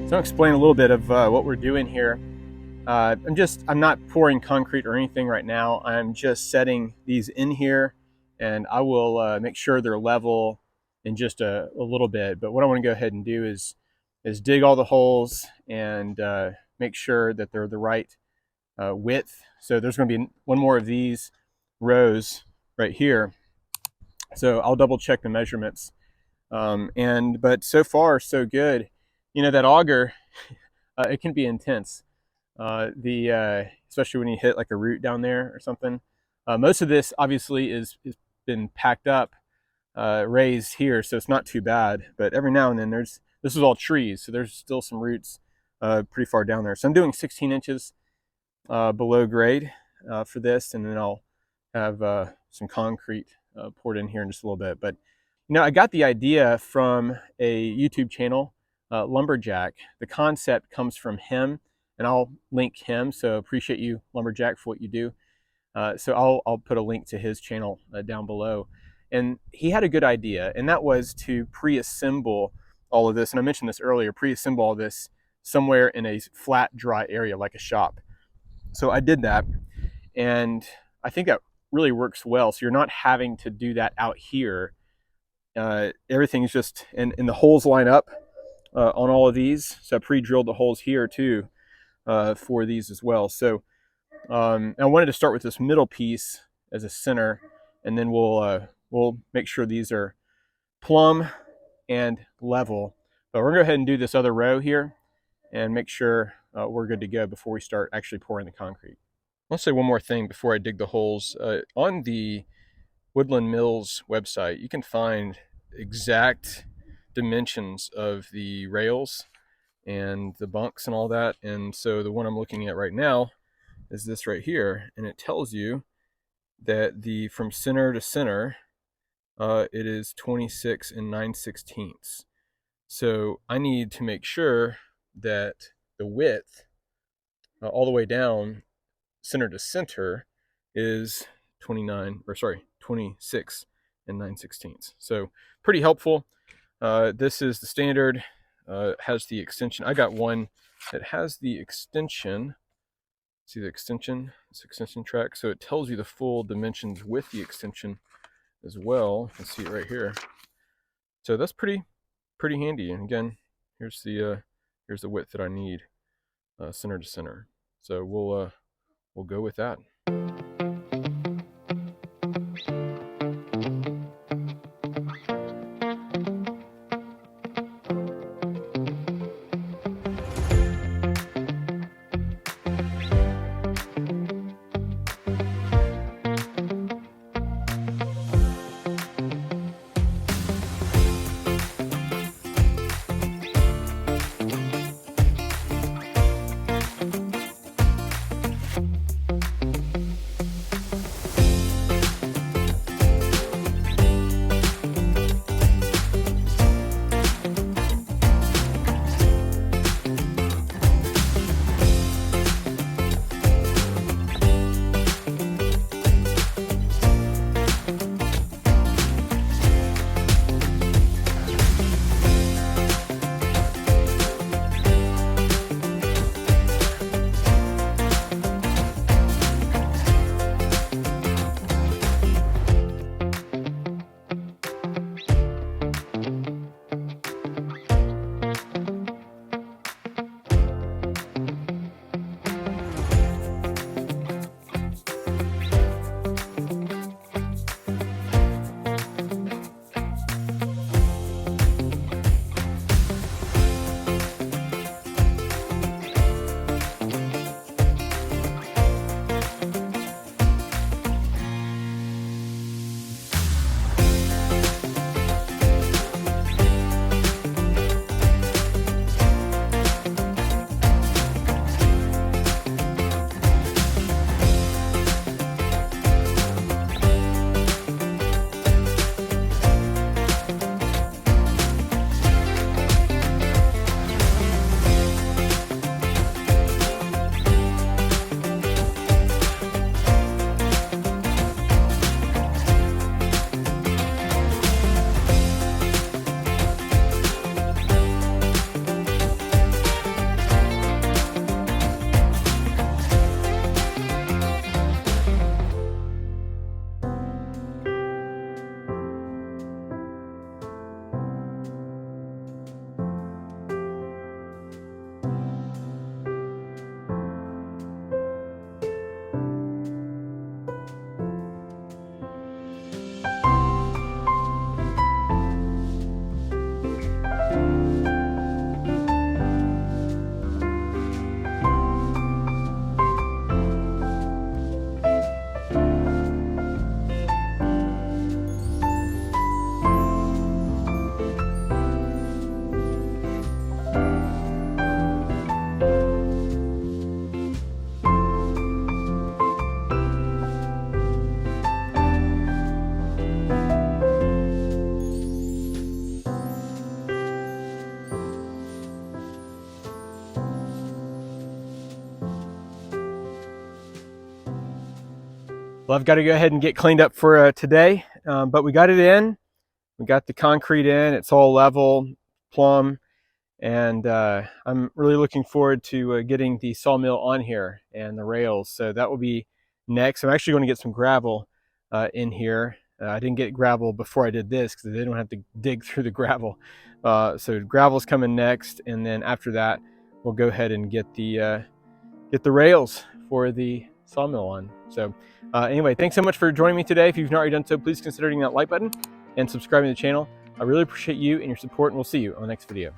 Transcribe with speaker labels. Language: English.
Speaker 1: So I'll explain a little bit of what we're doing here. I'm not pouring concrete or anything right now. I'm just setting these in here, and I will make sure they're level in just a little bit. But what I want to go ahead and do is dig all the holes and make sure that they're the right width. So there's going to be one more of these rows right here. So I'll double check the measurements. But so far so good. You know, that auger, it can be intense. Especially when you hit like a root down there or something. Most of this obviously is been packed up, raised here, so it's not too bad. But every now and then this is all trees, so there's still some roots pretty far down there. So I'm doing 16 inches below grade for this, and then I'll have some concrete poured in here in just a little bit. But you know, I got the idea from a YouTube channel, Lumberjack. The concept comes from him, and I'll link him. So appreciate you, Lumberjack, for what you do. So I'll put a link to his channel down below. And he had a good idea, and that was to pre-assemble all of this. And I mentioned this earlier, pre-assemble all this somewhere in a flat, dry area like a shop. So I did that, and I think that really works well. So you're not having to do that out here. Everything's just, and the holes line up on all of these. So I pre-drilled the holes here too for these as well. So I wanted to start with this middle piece as a center, and then we'll make sure these are plumb and level. But we're gonna go ahead and do this other row here and make sure we're good to go before we start actually pouring the concrete. I'll say one more thing before I dig the holes. On the Woodland Mills website, you can find exact dimensions of the rails and the bunks and all that. And so the one I'm looking at right now is this right here, and it tells you that from center to center, it is 26 and 9/16. So I need to make sure that the width all the way down center to center is 26 and 9/16. So pretty helpful. This is the standard, has the extension. I got one that has the extension. See the extension? It's extension track. So it tells you the full dimensions with the extension as well. You can see it right here. So that's pretty handy. And again, here's the width that I need, center to center. So we'll go with that. Well, I've got to go ahead and get cleaned up for today, but we got it in. We got the concrete in. It's all level, plumb, and I'm really looking forward to getting the sawmill on here and the rails. So that will be next. I'm actually going to get some gravel in here. I didn't get gravel before I did this because I didn't have to dig through the gravel. So gravel's coming next, and then after that, we'll go ahead and get the rails for the sawmill on. So anyway, thanks so much for joining me today. If you've not already done so, please consider hitting that like button and subscribing to the channel. I really appreciate you and your support, and we'll see you on the next video.